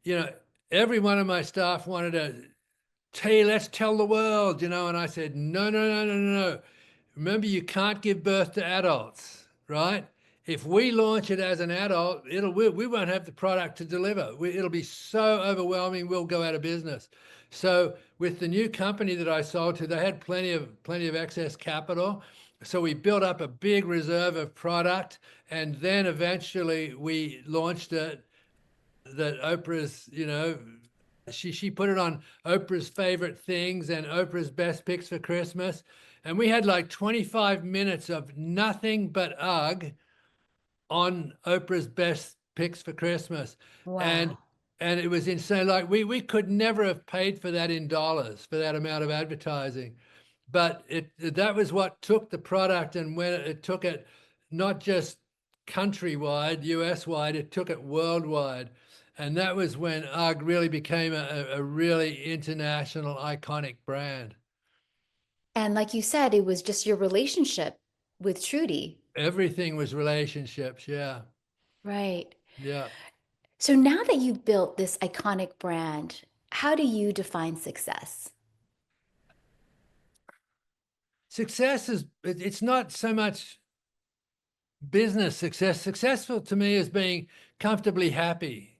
Speaker 2: you know, every one of my staff wanted to let's tell the world, and I said, no, no, no, no, no, no. Remember, you can't give birth to adults, right? If we launch it as an adult, we won't have the product to deliver. It'll be so overwhelming, we'll go out of business. So with the new company that I sold to, they had plenty of excess capital. So we built up a big reserve of product, and then eventually we launched it. That Oprah's, she put it on Oprah's favorite things and Oprah's best picks for Christmas. And we had like 25 minutes of nothing but UGG on Oprah's best picks for Christmas. And
Speaker 1: Wow.
Speaker 2: And it was insane. Like we could never have paid for that in dollars for that amount of advertising, but that was what took the product, and when it took it not just countrywide, US wide, it took it worldwide. And that was when UGG really became a really international iconic brand.
Speaker 1: And like you said, it was just your relationship with Trudy.
Speaker 2: Everything was relationships. Yeah.
Speaker 1: Right.
Speaker 2: Yeah.
Speaker 1: So now that you've built this iconic brand, how do you define success?
Speaker 2: Success is, it's not so much business success. Successful to me is being comfortably happy,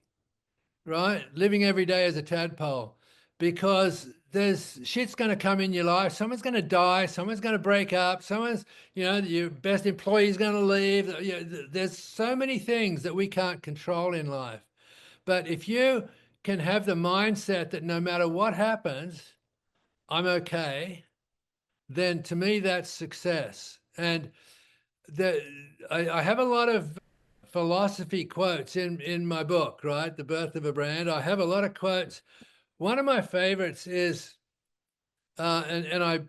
Speaker 2: right? Living every day as a tadpole, because there's shit's going to come in your life. Someone's going to die. Someone's going to break up. Someone's, your best employee is going to leave. There's so many things that we can't control in life. But if you can have the mindset that no matter what happens, I'm okay, then to me that's success. And the I have a lot of philosophy quotes in my book, right? The Birth of a Brand. I have a lot of quotes. One of my favorites is, and I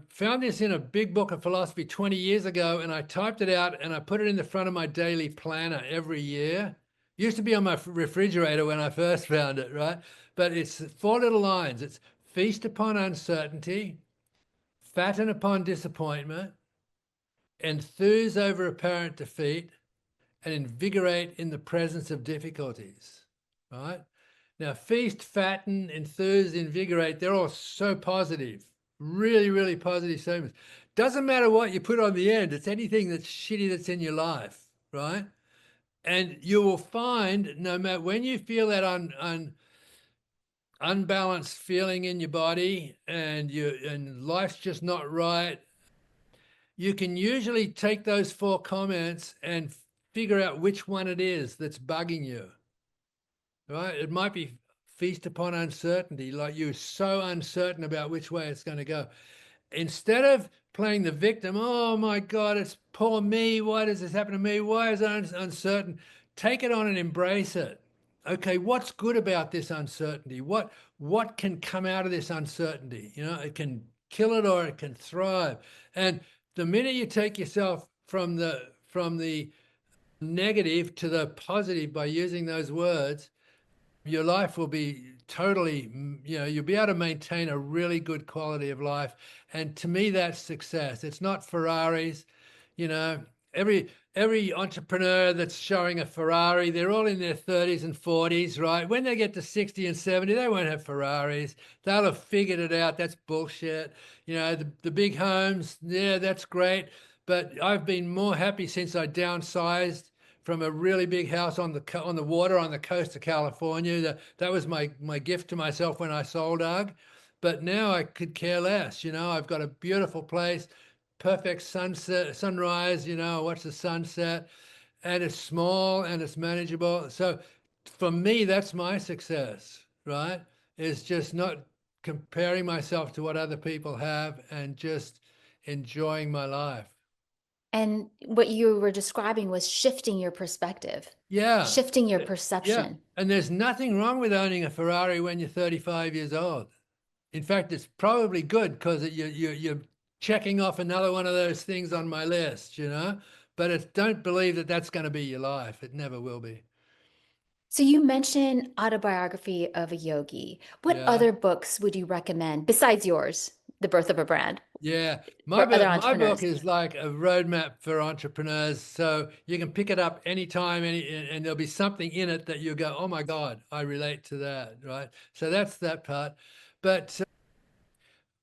Speaker 2: found this in a big book of philosophy 20 years ago, and I typed it out and I put it in the front of my daily planner every year. Used to be on my refrigerator when I first found it, right? But it's four little lines. It's feast upon uncertainty, fatten upon disappointment, enthuse over apparent defeat, and invigorate in the presence of difficulties, right? Now, feast, fatten, enthuse, invigorate, they're all so positive, really, really positive statements. Doesn't matter what you put on the end, it's anything that's shitty that's in your life, right? And you will find no matter when you feel that unbalanced feeling in your body and life's just not right, you can usually take those four comments and figure out which one it is that's bugging you, right? It might be feast upon uncertainty, like you're so uncertain about which way it's going to go. Instead of playing the victim, oh my God, it's poor me. Why does this happen to me? Why is I uncertain? Take it on and embrace it. Okay, what's good about this uncertainty? What can come out of this uncertainty? It can kill it or it can thrive. And the minute you take yourself from the negative to the positive by using those words, your life will be totally, you'll be able to maintain a really good quality of life. And to me, that's success. It's not Ferraris, you know, every entrepreneur that's showing a Ferrari, they're all in their 30s and 40s, right? When they get to 60 and 70, they won't have Ferraris. They'll have figured it out. That's bullshit. The big homes, yeah, that's great. But I've been more happy since I downsized from a really big house on the water on the coast of California. That was my gift to myself when I sold UGG. But now I could care less. I've got a beautiful place, perfect sunset, sunrise. I watch the sunset, and it's small and it's manageable. So for me, that's my success, right? Is just not comparing myself to what other people have and just enjoying my life.
Speaker 1: And what you were describing was shifting your perspective,
Speaker 2: Yeah.
Speaker 1: shifting your
Speaker 2: Yeah.
Speaker 1: perception.
Speaker 2: And there's nothing wrong with owning a Ferrari when you're 35 years old. In fact, it's probably good because you're checking off another one of those things on my list. But don't believe that that's going to be your life. It never will be.
Speaker 1: So you mentioned Autobiography of a Yogi. What
Speaker 2: Yeah.
Speaker 1: other books would you recommend besides yours, The Birth of a Brand,
Speaker 2: Yeah. My
Speaker 1: for other
Speaker 2: book, my book
Speaker 1: entrepreneurs?
Speaker 2: is like a roadmap for entrepreneurs. So you can pick it up anytime, and there'll be something in it that you go, oh my God, I relate to that. Right. So that's that part. But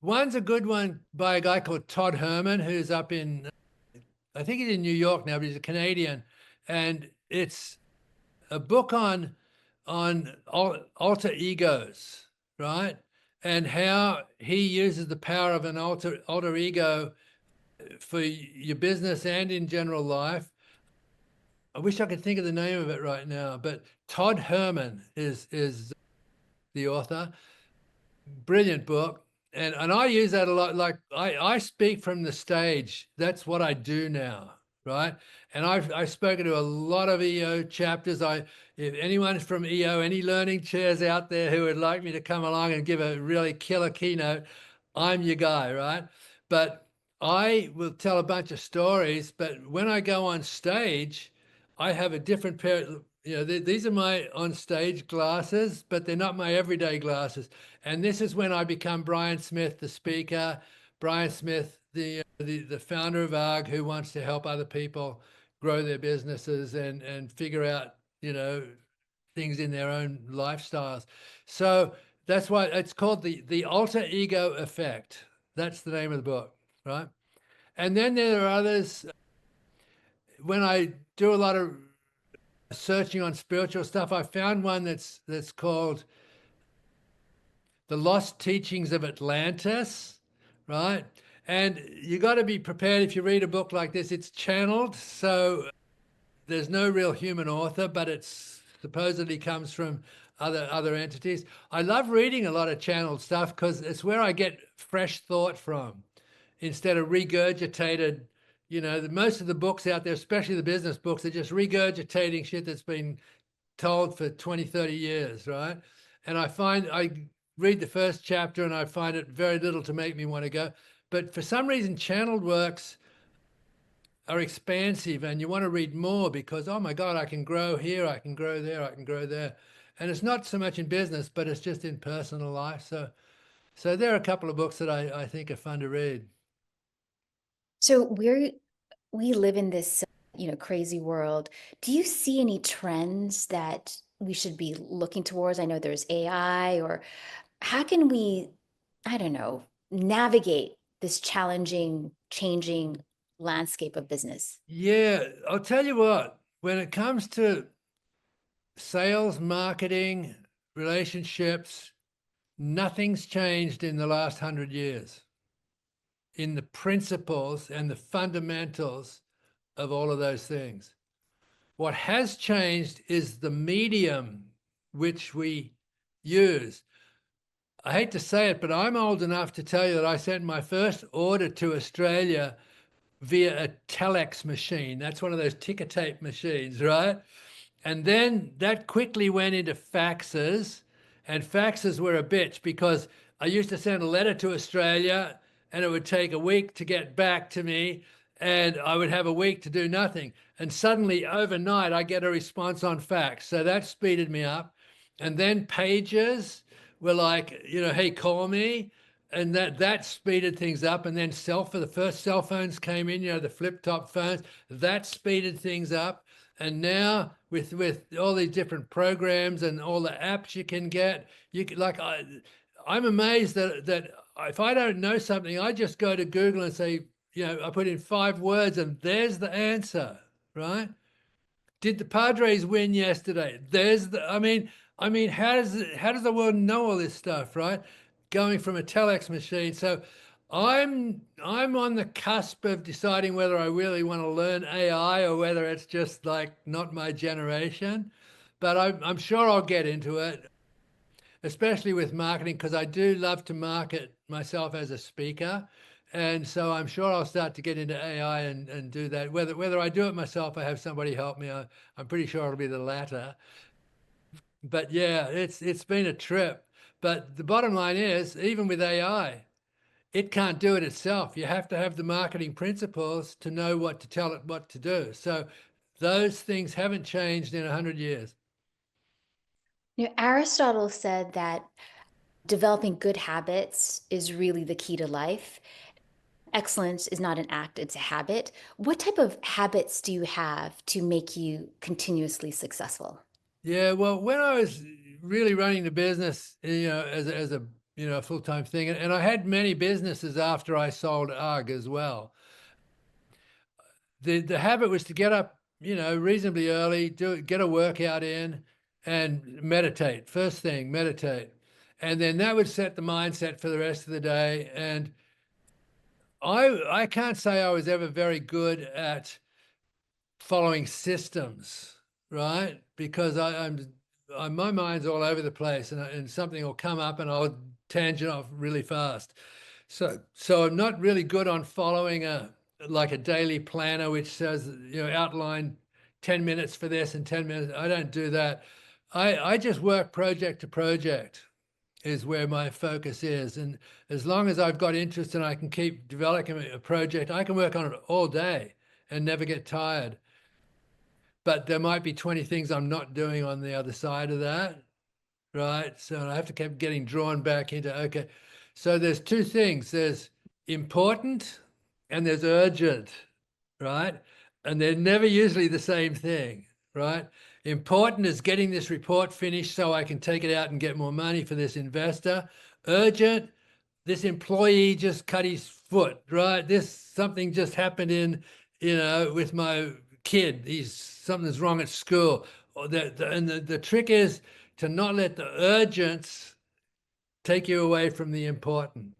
Speaker 2: one's a good one by a guy called Todd Herman, who's up in, I think he's in New York now, but he's a Canadian. And it's a book on alter egos, right? And how he uses the power of an alter ego for your business and in general life. I wish I could think of the name of it right now, but Todd Herman is the author. Brilliant book. And I use that a lot. Like I speak from the stage. That's what I do now, right? And I've spoken to a lot of EO chapters. If anyone's from EO, any learning chairs out there who would like me to come along and give a really killer keynote, I'm your guy, right? But I will tell a bunch of stories, but when I go on stage, I have a different pair. These are my on stage glasses, but they're not my everyday glasses. And this is when I become Brian Smith, the speaker, Brian Smith, the founder of ARG, who wants to help other people grow their businesses and figure out, things in their own lifestyles. So that's why it's called the alter ego effect. That's the name of the book, right? And then there are others. When I do a lot of searching on spiritual stuff, I found one that's called The Lost Teachings of Atlantis, right? And you got to be prepared if you read a book like this. It's channeled, so there's no real human author, but it's supposedly comes from other entities. I love reading a lot of channeled stuff because it's where I get fresh thought from instead of regurgitated. Most of the books out there, especially the business books, are just regurgitating shit that's been told for 20, 30 years, right? And I read the first chapter and I find it very little to make me want to go. But for some reason, channeled works are expansive and you want to read more because, oh my God, I can grow here, I can grow there, I can grow there. And it's not so much in business, but it's just in personal life. So there are a couple of books that I think are fun to read.
Speaker 1: So we live in this, crazy world. Do you see any trends that we should be looking towards? I know there's AI, or how can we, I don't know, navigate this challenging, changing landscape of business?
Speaker 2: Yeah, I'll tell you what, when it comes to sales, marketing, relationships, nothing's changed in the last 100 years in the principles and the fundamentals of all of those things. What has changed is the medium which we use. I hate to say it, but I'm old enough to tell you that I sent my first order to Australia via a telex machine. That's one of those ticker tape machines, right? And then that quickly went into faxes, and faxes were a bitch because I used to send a letter to Australia and it would take a week to get back to me, and I would have a week to do nothing. And suddenly, overnight, I get a response on fax. So that speeded me up. And then pages were like, hey, call me. And that speeded things up. And then the first cell phones came in, the flip top phones, that speeded things up. And now with all these different programs and all the apps you can get, you can, like I'm amazed that if I don't know something, I just go to Google and say, I put in 5 words and there's the answer, right? Did the Padres win yesterday? I mean, how does the world know all this stuff, right? Going from a telex machine. So I'm on the cusp of deciding whether I really want to learn AI or whether it's just like not my generation. But I'm sure I'll get into it, especially with marketing, because I do love to market myself as a speaker. And so I'm sure I'll start to get into AI and do that. Whether I do it myself or have somebody help me, I'm pretty sure it'll be the latter. But yeah, it's been a trip. But the bottom line is, even with AI, it can't do it itself. You have to have the marketing principles to know what to tell it what to do. So those things haven't changed in 100 years.
Speaker 1: Aristotle said that developing good habits is really the key to life. Excellence is not an act, it's a habit. What type of habits do you have to make you continuously successful?
Speaker 2: Yeah, well, when I was really running the business, as a full-time thing, and I had many businesses after I sold UGG as well. The habit was to get up, reasonably early, get a workout in, and meditate. First thing, meditate, and then that would set the mindset for the rest of the day. And I can't say I was ever very good at following systems, right? Because my mind's all over the place, and something will come up, and I'll tangent off really fast. So I'm not really good on following like a daily planner which says, outline 10 minutes for this and 10 minutes. I don't do that. I just work project to project is where my focus is. And as long as I've got interest and I can keep developing a project, I can work on it all day and never get tired. But there might be 20 things I'm not doing on the other side of that, right? So I have to keep getting drawn back into, okay. So there's two things. There's important and there's urgent, right? And they're never usually the same thing, right? Important is getting this report finished so I can take it out and get more money for this investor. Urgent, this employee just cut his foot, right? This something just happened with my kid. Something's wrong at school. And the trick is to not let the urgents take you away from the important.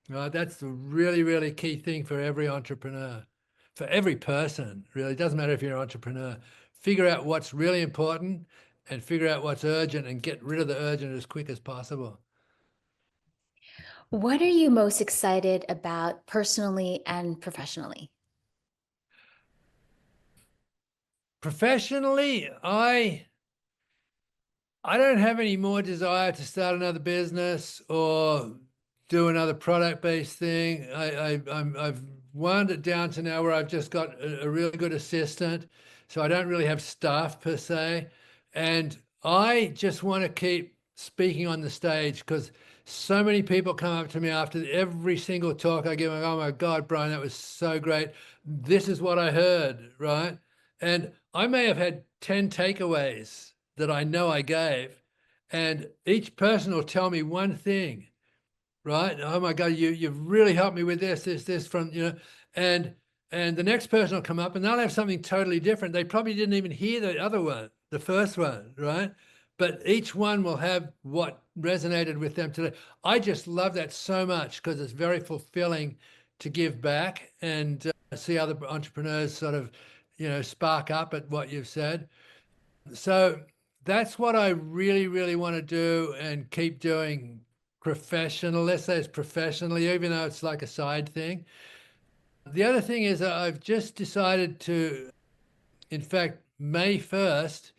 Speaker 2: Right? That's the really, really key thing for every entrepreneur, for every person, really. It doesn't matter if you're an entrepreneur. Figure out what's really important and figure out what's urgent and get rid of the urgent as quick as possible.
Speaker 1: What are you most excited about personally and professionally?
Speaker 2: Professionally, I don't have any more desire to start another business or do another product-based thing. I've wound it down to now where I've just got a really good assistant, so I don't really have staff per se, and I just want to keep speaking on the stage because so many people come up to me after every single talk I give. And, oh my God, Brian, that was so great. This is what I heard, right? And I may have had 10 takeaways that I know I gave, and each person will tell me one thing, right? Oh my God, you've really helped me with this from, and the next person will come up and they'll have something totally different. They probably didn't even hear the other one, the first one, right? But each one will have what resonated with them today. I just love that so much because it's very fulfilling to give back and see other entrepreneurs sort of, spark up at what you've said. So that's what I really, really want to do and keep doing professional. Let's say it's professionally, even though it's like a side thing. The other thing is that I've just decided to, in fact, May 1st,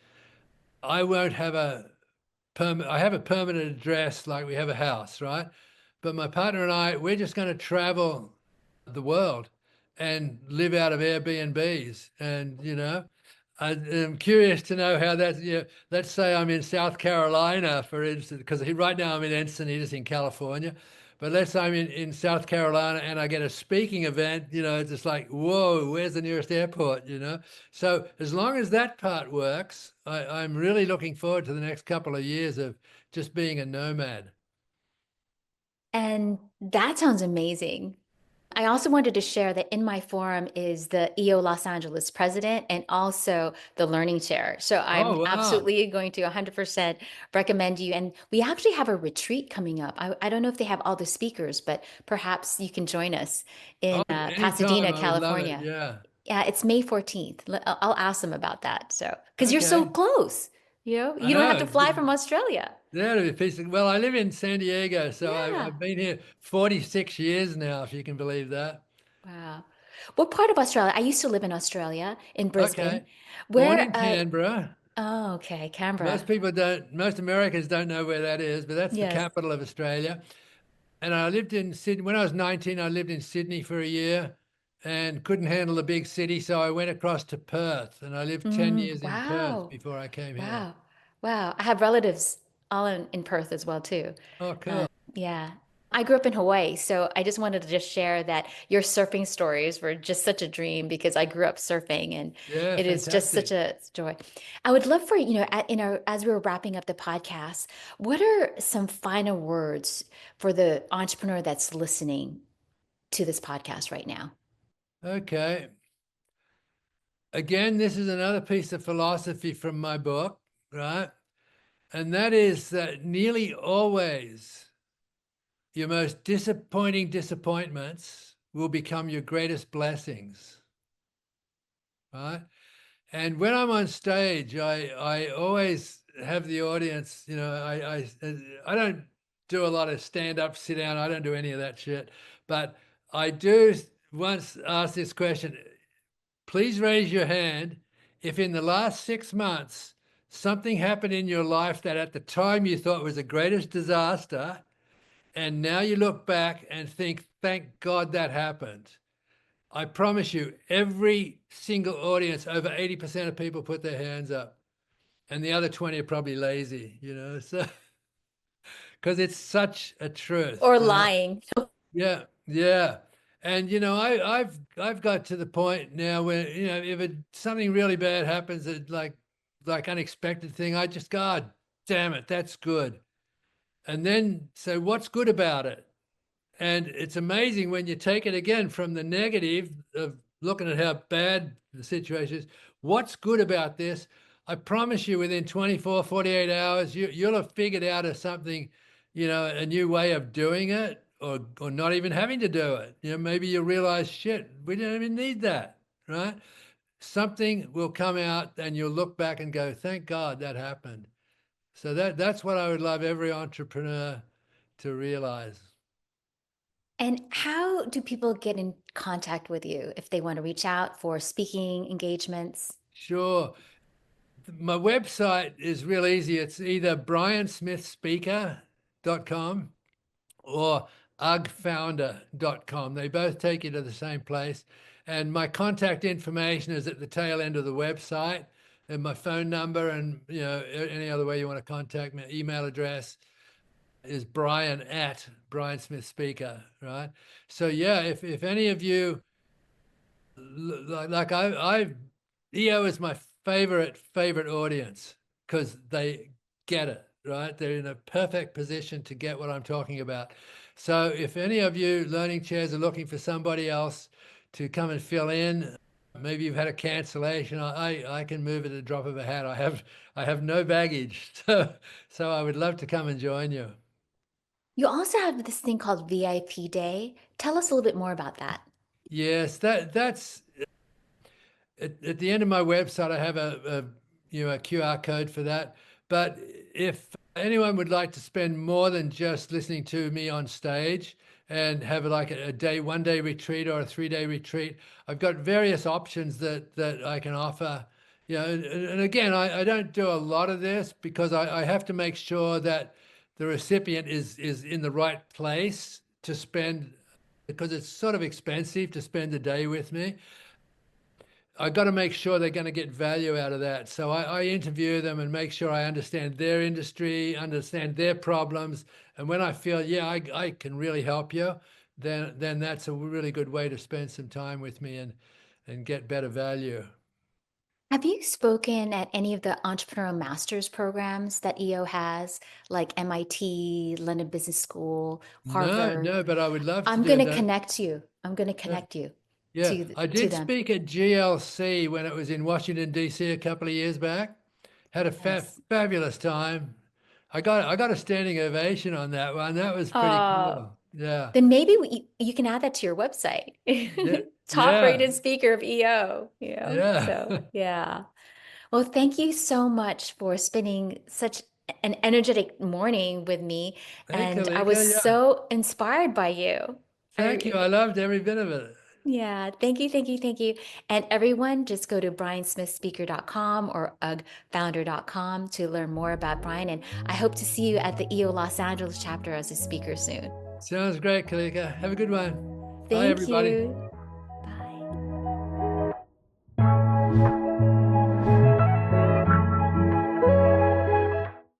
Speaker 2: I won't have I have a permanent address like we have a house, right? But my partner and I, we're just going to travel the world and live out of Airbnbs. And, I'm curious to know how that, let's say I'm in South Carolina, for instance, because right now I'm in Encinitas in California. But let's say I'm in South Carolina and I get a speaking event, it's just like, whoa, where's the nearest airport, So as long as that part works, I'm really looking forward to the next couple of years of just being a nomad.
Speaker 1: And that sounds amazing. I also wanted to share that in my forum is the EO Los Angeles president and also the learning chair. So I'm
Speaker 2: Oh, wow.
Speaker 1: absolutely going to 100% recommend you. And we actually have a retreat coming up. I don't know if they have all the speakers, but perhaps you can join us in
Speaker 2: Oh, anytime.
Speaker 1: Pasadena,
Speaker 2: I would love it.
Speaker 1: California.
Speaker 2: Yeah.
Speaker 1: Yeah, it's May 14th. I'll ask them about that. So, because you're so
Speaker 2: Okay.
Speaker 1: close,
Speaker 2: I
Speaker 1: you don't have to
Speaker 2: know.
Speaker 1: fly from Australia.
Speaker 2: That'd be a piece of, well, I live in San Diego, so
Speaker 1: Yeah.
Speaker 2: I've been here 46 years now, if you can believe that.
Speaker 1: Wow. What part of Australia? I used to live in Australia, in Brisbane.
Speaker 2: Okay. Born
Speaker 1: Where,
Speaker 2: in Canberra.
Speaker 1: oh, okay, Canberra.
Speaker 2: Most Americans don't know where that is, but that's the
Speaker 1: Yes.
Speaker 2: capital of Australia. And I lived in Sydney. When I was 19, I lived in Sydney for a year and couldn't handle the big city. So I went across to Perth and I lived 10 years in Perth
Speaker 1: Wow.
Speaker 2: before I came here.
Speaker 1: Wow. Wow. I have relatives all in Perth as well too.
Speaker 2: Oh, cool.
Speaker 1: Yeah. I grew up in Hawaii, so I just wanted to just share that your surfing stories were just such a dream because I grew up surfing and
Speaker 2: Yeah,
Speaker 1: it is just such
Speaker 2: fantastic.
Speaker 1: a joy. I would love for, as we were wrapping up the podcast, what are some final words for the entrepreneur that's listening to this podcast right now?
Speaker 2: Okay. Again, this is another piece of philosophy from my book, right? And that is that nearly always your most disappointing disappointments will become your greatest blessings, right? And when I'm on stage, I always have the audience, I don't do a lot of stand up, sit down, I don't do any of that shit, but I do once asked this question. Please raise your hand if in the last 6 months something happened in your life that at the time you thought was the greatest disaster, and now you look back and think, thank God that happened. I promise you, every single audience, over 80% of people put their hands up, and the other 20 are probably lazy, so because it's such a truth,
Speaker 1: Or lying.
Speaker 2: Yeah, yeah. And I've got to the point now where, if something really bad happens, like unexpected thing, I just, God damn it, that's good. And then say, what's good about it? And it's amazing when you take it again from the negative of looking at how bad the situation is. What's good about this? I promise you, within 24, 48 hours, you'll have figured out something, a new way of doing it, or not even having to do it. Maybe you realize, shit, we don't even need that, right? Something will come out and you'll look back and go, thank God that happened. So that's what I would love every entrepreneur to realize.
Speaker 1: And how do people get in contact with you if they want to reach out for speaking engagements?
Speaker 2: Sure. My website is real easy. It's either briansmithspeaker.com or ugfounder.com. They both take you to the same place. And my contact information is at the tail end of the website, and my phone number, and any other way you want to contact me. Email address is Brian Smith Speaker, right? So yeah, if any of you like I EO is my favorite audience because they get it, right? They're in a perfect position to get what I'm talking about. So if any of you learning chairs are looking for somebody else to come and fill in, maybe you've had a cancellation, I can move at the drop of a hat. I have no baggage. So I would love to come and join you.
Speaker 1: You also have this thing called VIP Day. Tell us a little bit more about that.
Speaker 2: Yes, that's at the end of my website. I have a QR code for that. But if anyone would like to spend more than just listening to me on stage and have like a day, 1 day retreat or a 3 day retreat, I've got various options that I can offer. And again, I don't do a lot of this because I have to make sure that the recipient is in the right place to spend, because it's sort of expensive to spend a day with me. I got to make sure they're going to get value out of that. So I interview them and make sure I understand their industry, understand their problems. And when I feel, yeah, I can really help you, then that's a really good way to spend some time with me and get better value.
Speaker 1: Have you spoken at any of the entrepreneurial masters programs that EO has, like MIT, London Business School,
Speaker 2: No,
Speaker 1: Harvard?
Speaker 2: no, but I would love to
Speaker 1: I'm
Speaker 2: do
Speaker 1: going to
Speaker 2: that.
Speaker 1: connect you. I'm going to
Speaker 2: Uh,
Speaker 1: connect you
Speaker 2: Yeah, I
Speaker 1: to
Speaker 2: did
Speaker 1: them.
Speaker 2: speak at GLC when it was in Washington, D.C. a couple of years back. Had a
Speaker 1: Yes.
Speaker 2: fabulous time. I got a standing ovation on that one. That was pretty
Speaker 1: Uh,
Speaker 2: cool. Yeah.
Speaker 1: then maybe you can add that to your website.
Speaker 2: Yeah.
Speaker 1: Top
Speaker 2: Yeah.
Speaker 1: rated speaker of EO,
Speaker 2: Yeah.
Speaker 1: So yeah. Well, thank you so much for spending such an energetic morning with me.
Speaker 2: Hey,
Speaker 1: And I was
Speaker 2: Kalika. Yeah.
Speaker 1: so inspired by you.
Speaker 2: Thank you.
Speaker 1: I,
Speaker 2: I loved every bit of it.
Speaker 1: yeah, thank you, thank you, thank you. And everyone, just go to briansmithspeaker.com or ugfounder.com to learn more about Brian. And I hope to see you at the EO Los Angeles chapter as a speaker soon.
Speaker 2: Sounds great, Kalika. Have a good one. Bye,
Speaker 1: Thank
Speaker 2: everybody.
Speaker 1: you.